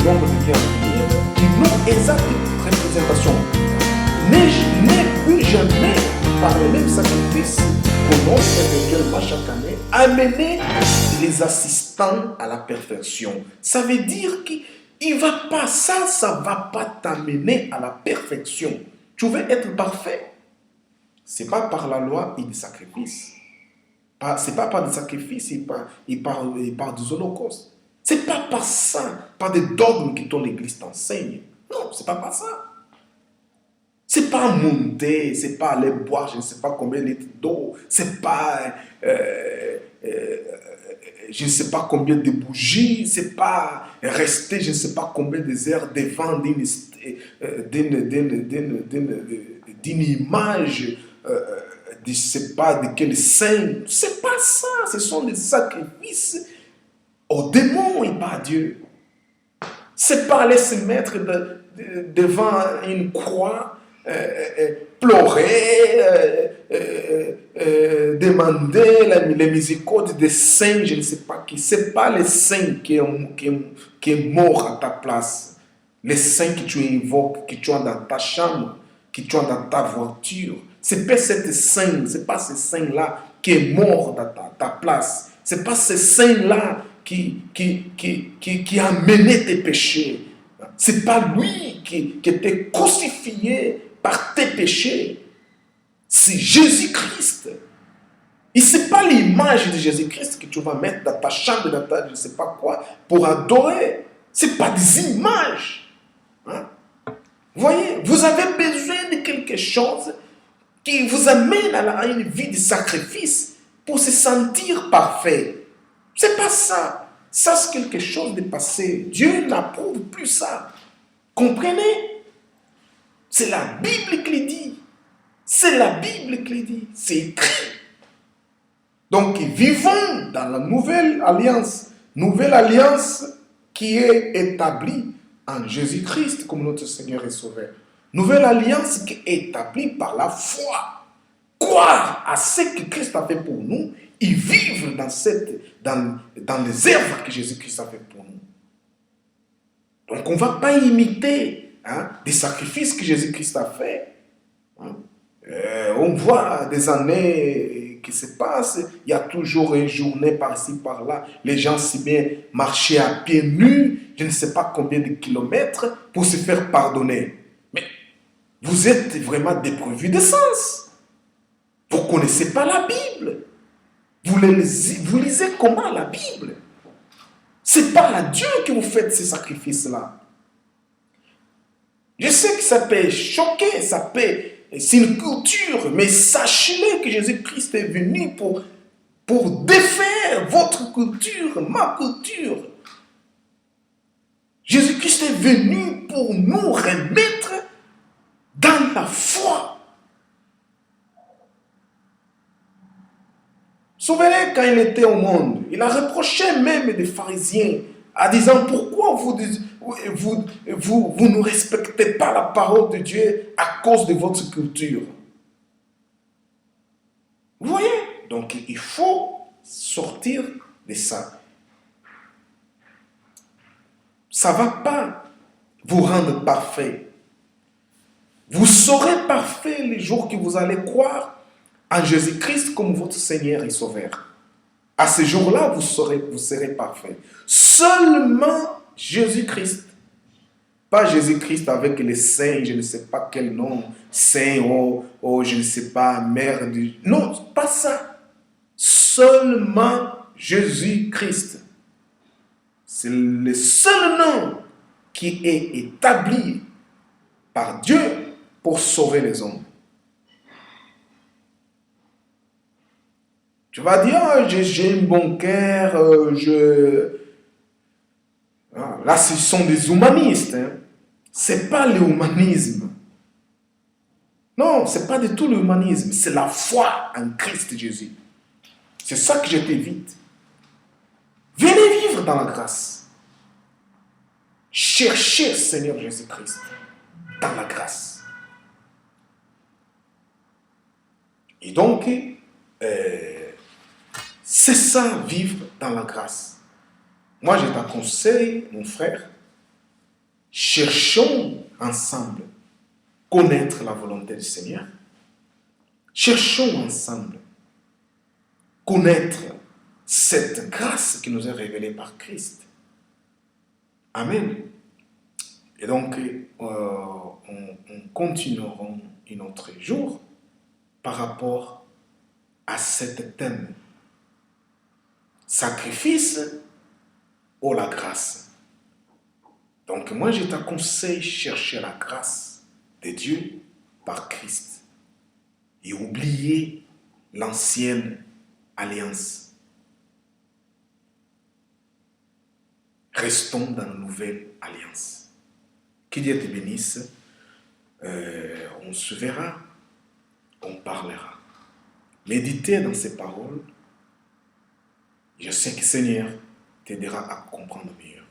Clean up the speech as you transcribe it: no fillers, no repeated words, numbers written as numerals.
l'ombre devient lumière, non exacte représentation. N'est plus jamais par le même sacrifice qu'on offre éventuellement chaque année, amener les assistants à la perfection. Ça veut dire qu'il va pas, ça va pas t'amener à la perfection. Tu veux être parfait. C'est pas par la loi et des sacrifices. C'est pas par des sacrifices et par des holocaustes. C'est pas par ça, par des dogmes que ton église t'enseigne. Non, c'est pas par ça. C'est pas monter, c'est pas aller boire je ne sais pas combien de litres d'eau, c'est pas je ne sais pas combien de bougies, c'est pas rester je ne sais pas combien de heures devant d'une image, je ne sais pas de quel saint. C'est pas ça, ce sont des sacrifices aux démons et pas à Dieu. C'est pas aller se mettre devant une croix, pleurer, demander les miséricordes des saints, je ne sais pas qui. C'est pas les saints qui est mort à ta place. Les saints que tu invoques, que tu as dans ta chambre, que tu as dans ta voiture. C'est pas cette saint, c'est pas ce saint-là qui est mort dans ta place. C'est pas ce saint-là qui a mené tes péchés. C'est pas lui qui était crucifié par tes péchés. C'est Jésus-Christ. Et ce n'est pas l'image de Jésus-Christ que tu vas mettre dans ta chambre, dans ta je ne sais pas quoi, pour adorer. Ce n'est pas des images. Hein? Vous voyez, vous avez besoin de quelque chose qui vous amène à une vie de sacrifice pour se sentir parfait. Ce n'est pas ça. Ça, c'est quelque chose de passé. Dieu n'approuve plus ça. Comprenez? C'est la Bible qui le dit. C'est la Bible qui le dit. C'est écrit. Donc, vivons dans la nouvelle alliance. Nouvelle alliance qui est établie en Jésus-Christ comme notre Seigneur et Sauveur. Nouvelle alliance qui est établie par la foi. Croire à ce que Christ a fait pour nous et vivre dans les œuvres que Jésus-Christ a fait pour nous. Donc, on ne va pas imiter des sacrifices que Jésus-Christ a fait. On voit des années qui se passent, il y a toujours une journée par-ci, par-là, les gens si bien marchaient à pieds nus, je ne sais pas combien de kilomètres, pour se faire pardonner. Mais vous êtes vraiment dépourvus de sens. Vous ne connaissez pas la Bible. Vous lisez comment la Bible? C'est pas à Dieu que vous faites ces sacrifices-là. Je sais que ça peut choquer, c'est une culture, mais sachez-le que Jésus-Christ est venu pour défaire votre culture, ma culture. Jésus-Christ est venu pour nous remettre dans la foi. Souvenez quand il était au monde, il a reproché même des pharisiens en disant pourquoi vous ne respectez pas la parole de Dieu à cause de votre culture. Vous voyez? Donc il faut sortir de ça. Ça ne va pas vous rendre parfait. Vous serez parfait les jours que vous allez croire en Jésus-Christ comme votre Seigneur et Sauveur. À ce jour-là, vous serez parfait. Seulement Jésus-Christ. Pas Jésus-Christ avec les saints, je ne sais pas quel nom, saint, je ne sais pas, mère de... Non, pas ça. Seulement Jésus-Christ. C'est le seul nom qui est établi par Dieu pour sauver les hommes. Tu vas dire, j'ai un bon cœur, Là, ce sont des humanistes. Ce n'est pas l'humanisme. Non, ce n'est pas du tout l'humanisme. C'est la foi en Christ Jésus. C'est ça que je t'invite. Venez vivre dans la grâce. Cherchez Seigneur Jésus-Christ dans la grâce. Et donc, c'est ça, vivre dans la grâce. Moi, je t'aconseille, mon frère, cherchons ensemble connaître la volonté du Seigneur. Cherchons ensemble connaître cette grâce qui nous est révélée par Christ. Amen. Et donc, on continuera un autre jour par rapport à ce thème. Sacrifice ou la grâce. Donc, moi, je t'aconseille chercher la grâce de Dieu par Christ et oublier l'ancienne alliance. Restons dans la nouvelle alliance. Que Dieu te bénisse. On se verra, on parlera. Méditez dans ces paroles. Je sais que le Seigneur t'aidera à comprendre mieux.